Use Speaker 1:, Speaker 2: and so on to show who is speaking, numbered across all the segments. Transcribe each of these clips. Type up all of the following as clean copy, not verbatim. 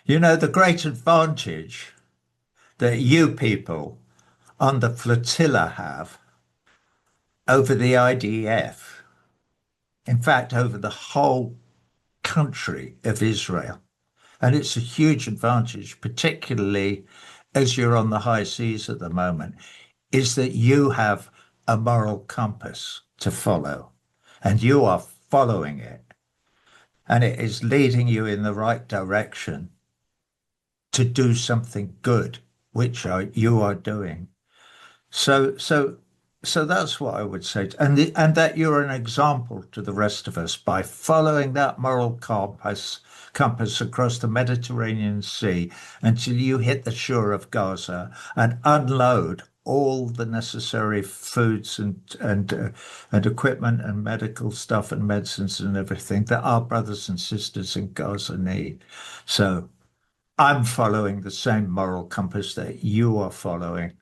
Speaker 1: You know, the great advantage that you people on the flotilla have over the IDF, in fact, over the whole country of Israel. And it's a huge advantage, particularly as you're on the high seas at the moment, is that you have a moral compass to follow and you are following it. And it is leading you in the right direction to do something good, which you are doing. So, so, so that's what I would say, and that you're an example to the rest of us by following that moral compass across the Mediterranean Sea until you hit the shore of Gaza and unload all the necessary foods and equipment and medical stuff and medicines and everything that our brothers and sisters in Gaza need. So I'm following the same moral compass that you are following.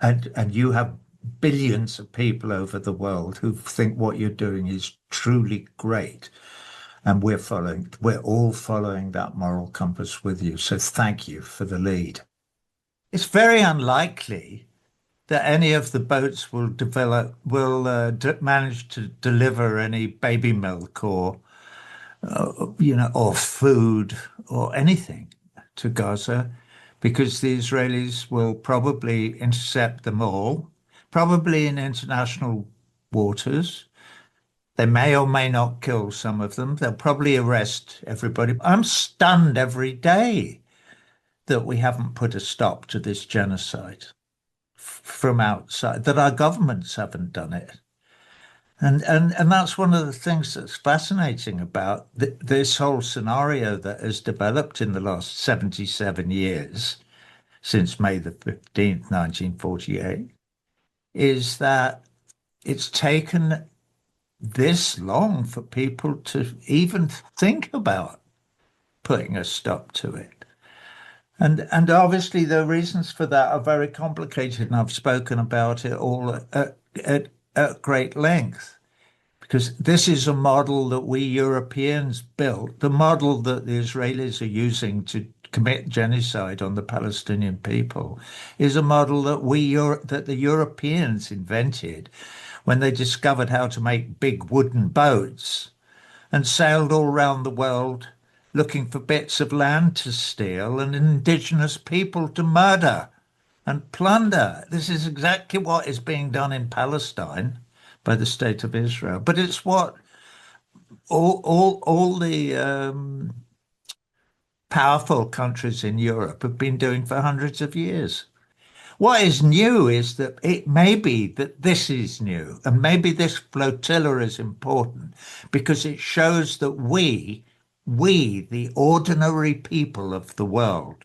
Speaker 1: And you have billions of people over the world who think what you're doing is truly great. And we're all following that moral compass with you. So thank you for the lead. It's very unlikely that any of the boats will manage to deliver any baby milk or food or anything to Gaza because the Israelis will probably intercept them all, probably in international waters. They may or may not kill some of them. They'll probably arrest everybody. I'm stunned every day that we haven't put a stop to this genocide from outside, that our governments haven't done it. And that's one of the things that's fascinating about this whole scenario that has developed in the last 77 years, since May the 15th, 1948, is that it's taken this long for people to even think about putting a stop to it. And obviously the reasons for that are very complicated, and I've spoken about it all at great length. Because this is a model that we Europeans built, the model that the Israelis are using to commit genocide on the Palestinian people, is a model that the Europeans invented when they discovered how to make big wooden boats and sailed all around the world looking for bits of land to steal and indigenous people to murder and plunder. This is exactly what is being done in Palestine by the state of Israel. But it's what all the powerful countries in Europe have been doing for hundreds of years. What is new is that it may be that this is new, and maybe this flotilla is important because it shows that the ordinary people of the world,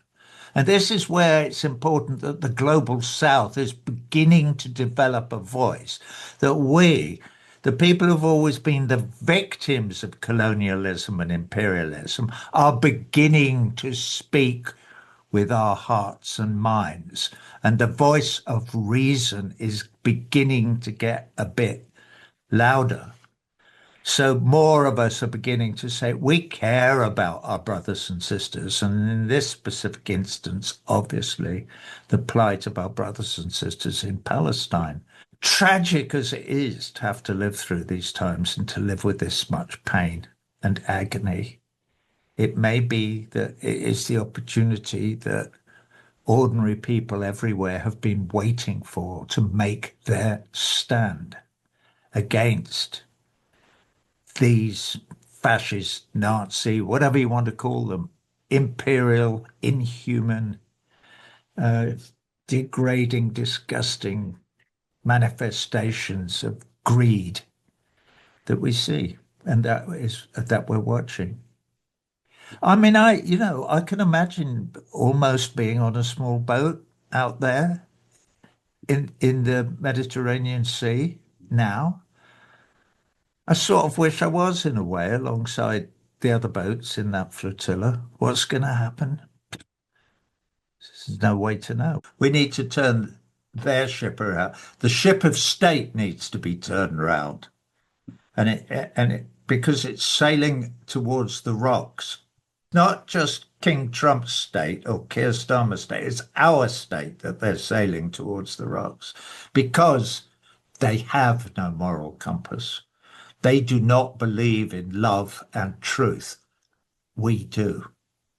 Speaker 1: and this is where it's important that the global south is beginning to develop a voice, that we, the people who've always been the victims of colonialism and imperialism, are beginning to speak with our hearts and minds. And the voice of reason is beginning to get a bit louder. So more of us are beginning to say, we care about our brothers and sisters. And in this specific instance, obviously, the plight of our brothers and sisters in Palestine. Tragic as it is to have to live through these times and to live with this much pain and agony, it may be that it is the opportunity that ordinary people everywhere have been waiting for to make their stand against these fascist, Nazi, whatever you want to call them, imperial, inhuman, degrading, disgusting manifestations of greed that we see and that we're watching. I mean, I can imagine almost being on a small boat out there in the Mediterranean Sea now. I sort of wish I was in a way alongside the other boats in that flotilla. What's going to happen? There's no way to know. We need to turn their ship around. The ship of state needs to be turned around, and it because it's sailing towards the rocks, not just King Trump's state or Keir Starmer's state. It's our state that they're sailing towards the rocks because they have no moral compass. They do not believe in love and truth. We do.